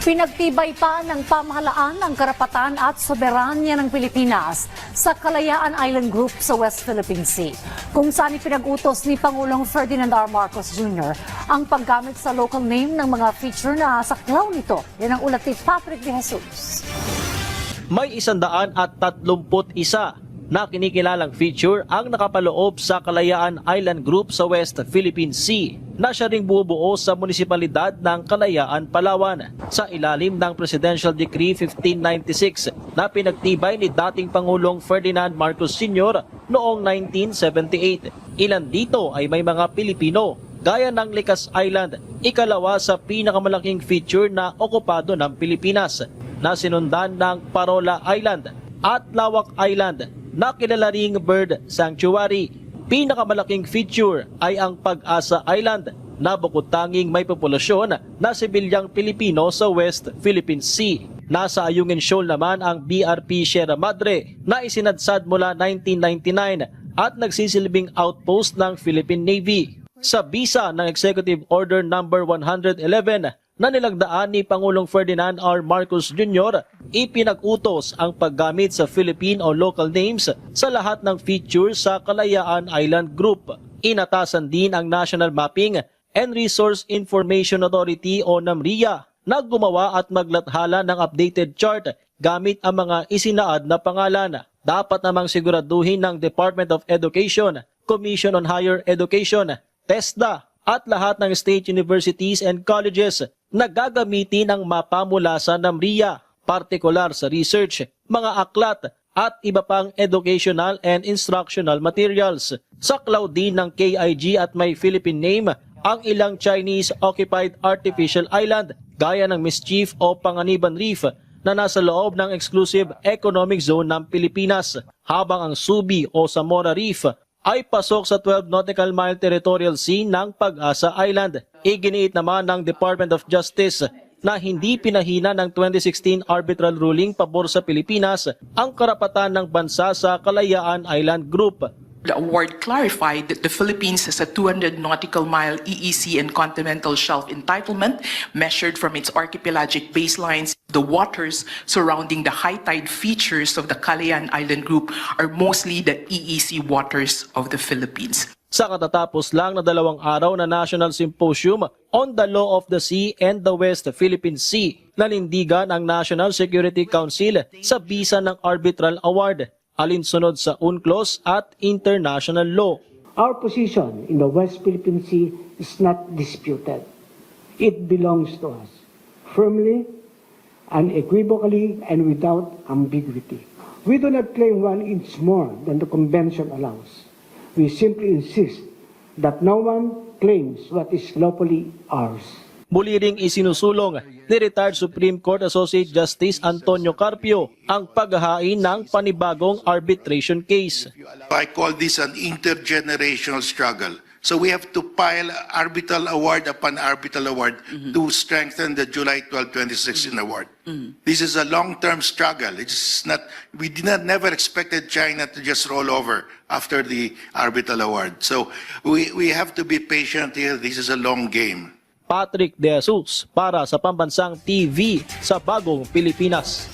Pinagtibay pa ng pamahalaan ang karapatan at soberanya ng Pilipinas sa Kalayaan Island Group sa West Philippine Sea, kung saan ipinag-utos ni Pangulong Ferdinand R. Marcos Jr. ang paggamit sa local name ng mga feature na saklaw nito. Yan ang ulat ni Patrick De Jesus. May 131 na kinikilalang feature ang nakapaloob sa Kalayaan Island Group sa West Philippine Sea na siya ring bubuo sa munisipalidad ng Kalayaan, Palawan sa ilalim ng Presidential Decree 1596 na pinagtibay ni dating Pangulong Ferdinand Marcos Sr. noong 1978. Ilan dito ay may mga Pilipino, gaya ng Likas Island, ikalawa sa pinakamalaking feature na okupado ng Pilipinas, na sinundan ng Parola Island at Lawak Island na kilala ring Bird Sanctuary. Pinakamalaking feature ay ang Pag-asa Island na bukod tanging may populasyon na sibilyang Pilipino sa West Philippine Sea. Nasa Ayungin Shoal naman ang BRP Sierra Madre na isinadsad mula 1999 at nagsisilbing outpost ng Philippine Navy. Sa bisa ng Executive Order No. 111 na nilagdaan ni Pangulong Ferdinand R. Marcos Jr., ipinag-utos ang paggamit sa Philippine o local names sa lahat ng features sa Kalayaan Island Group. Inatasan din ang National Mapping and Resource Information Authority o NAMRIA na gumawa at maglathala ng updated chart gamit ang mga isinaad na pangalan. Dapat namang siguraduhin ng Department of Education, Commission on Higher Education, TESDA, at lahat ng state universities and colleges na gagamitin ang mapa mula sa NAMRIA, partikular sa research, mga aklat at iba pang educational and instructional materials. Saklaw din ng KIG at may Philippine name ang ilang Chinese-occupied artificial island gaya ng Mischief o Panganiban Reef na nasa loob ng exclusive economic zone ng Pilipinas, habang ang Subi o Zamora Reef ay pasok sa 12 nautical mile territorial sea ng Pag-asa Island. Iginiit naman ng Department of Justice na hindi pinahina ng 2016 arbitral ruling pabor sa Pilipinas ang karapatan ng bansa sa Kalayaan Island Group. The award clarified that the Philippines has a 200 nautical mile EEZ and continental shelf entitlement measured from its archipelagic baselines. The waters surrounding the high tide features of the Kalayaan Island Group are mostly the EEZ waters of the Philippines. Sa katatapos lang na 2 araw na National Symposium on the Law of the Sea and the West Philippine Sea, nanindigan ang National Security Council sa bisa ng Arbitral Award, alinsunod sa UNCLOS at international law. Our position in the West Philippine Sea is not disputed. It belongs to us, firmly, unequivocally, and without ambiguity. We do not claim 1 inch more than the Convention allows. We simply insist that no one claims what is lawfully ours. Muli ring isinusulong ni retired Supreme Court Associate Justice Antonio Carpio ang paghahain ng panibagong arbitration case. I call this an intergenerational struggle. So we have to pile arbitral award upon arbitral award to strengthen the July 12, 2016 award. This is a long-term struggle. It's not, we did not never expected China to just roll over after the arbitral award. So we have to be patient here. This is a long game. Patrick De Jesus para sa Pambansang TV sa Bagong Pilipinas.